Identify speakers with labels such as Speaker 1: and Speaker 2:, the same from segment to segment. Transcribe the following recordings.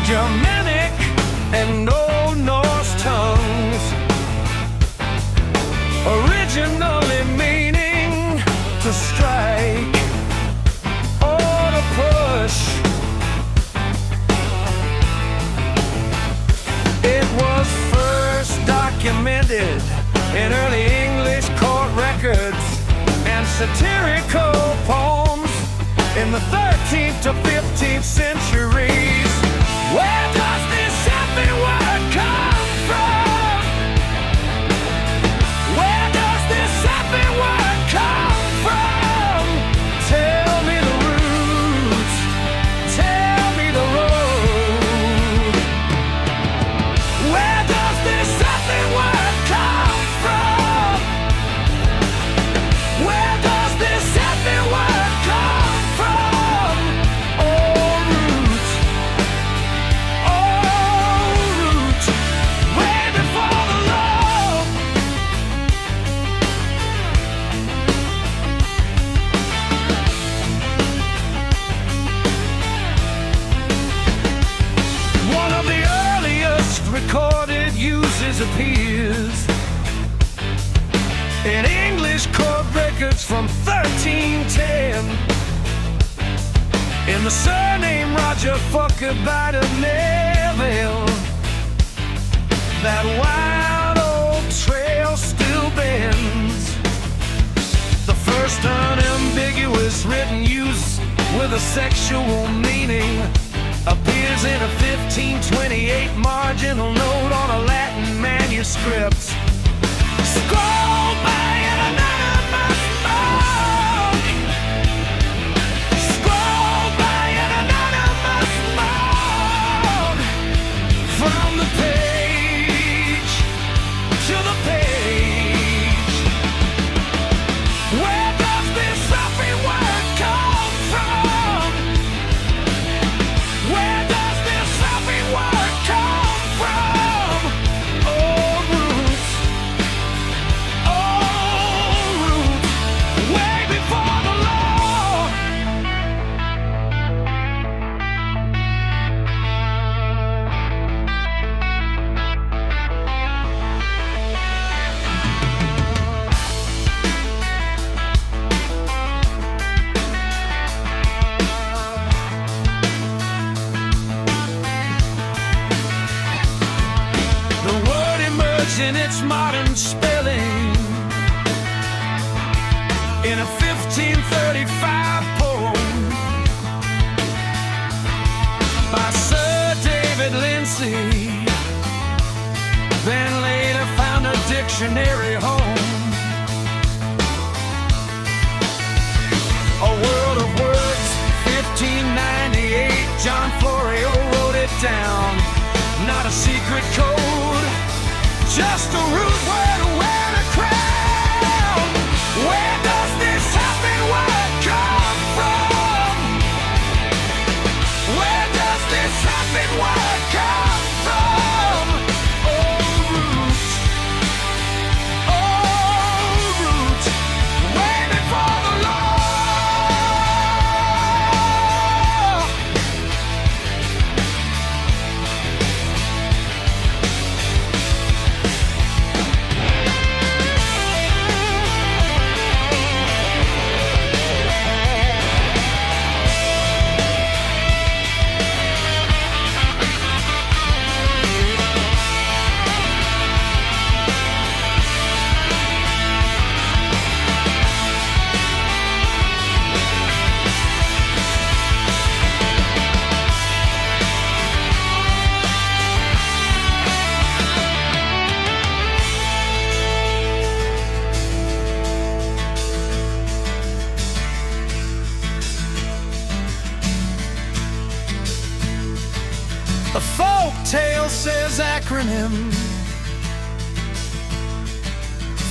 Speaker 1: Germanic and Old Norse tongues, originally meaning to strike or to push. It was first documented in early English court records and satirical poems in the 13th to 15th centuries. Where does this happy word come from? Where does this happy word come from? Tell me the roots, tell me the road. Where does this happy word come from? Where does this happy word come from? Oh, roots, way before the law. One of the earliest recorded uses appears in English court records from 1310 in the surname Roger Fucker Biter Neville. That wild old trail still bends. The first unambiguous written use with a sexual meaning appears in a 1528 marginal note on a Latin manuscript. Scrolled by an anonymous monk. Scrolled by an anonymous monk. From the page to the page. Where does this happy word come from? Where does this happy word come from? Old roots, way before the law. The word emerged in its modern spelling in a 1535 poem by Sir David Lindsay, then later found a dictionary home. A World of Words, 1598, John Florio wrote it down. Not a secret code, just a root word to wear a crown. Where does this happy word come from? Where does this happy word come from? Oh, roots, way before the law. A folk tale says acronym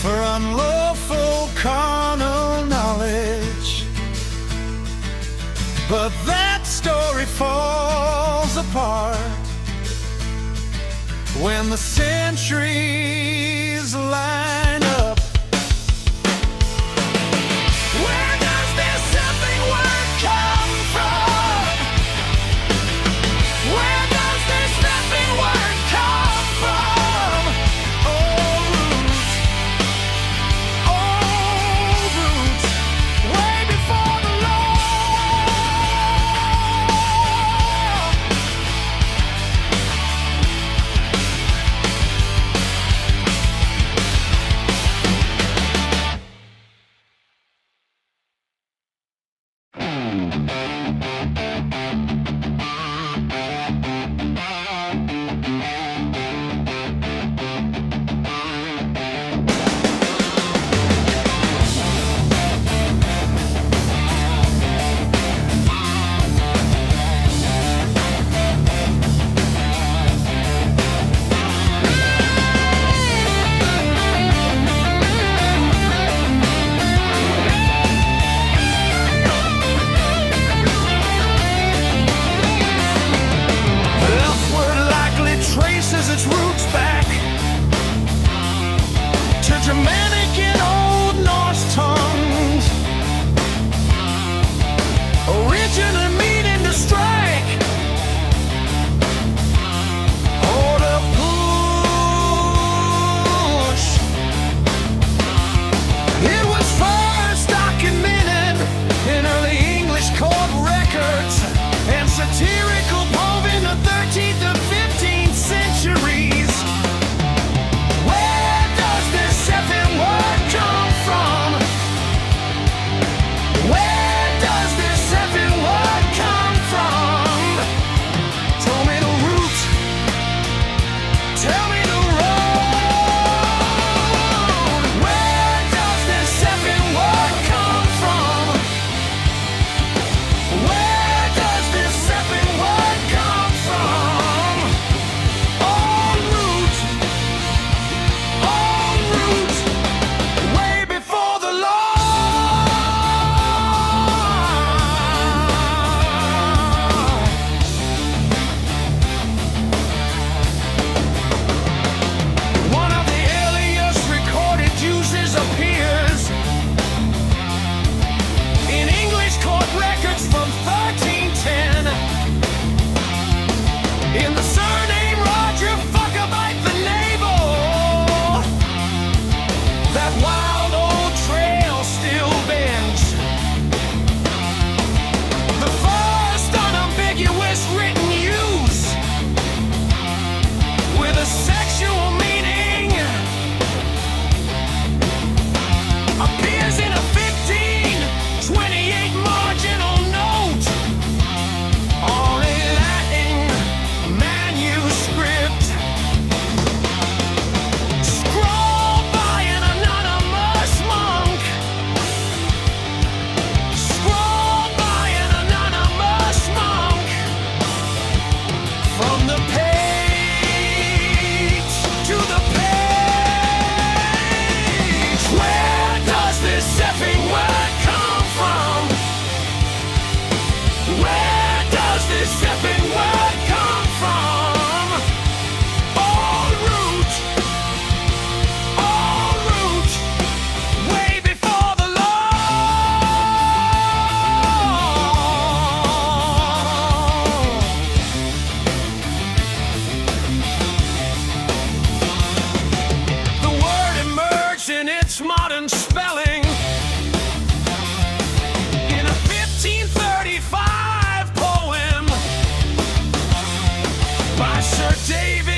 Speaker 1: for unlawful carnal knowledge, but that story falls apart when the centuries line up. Where does this something word come from? Where does this Sir David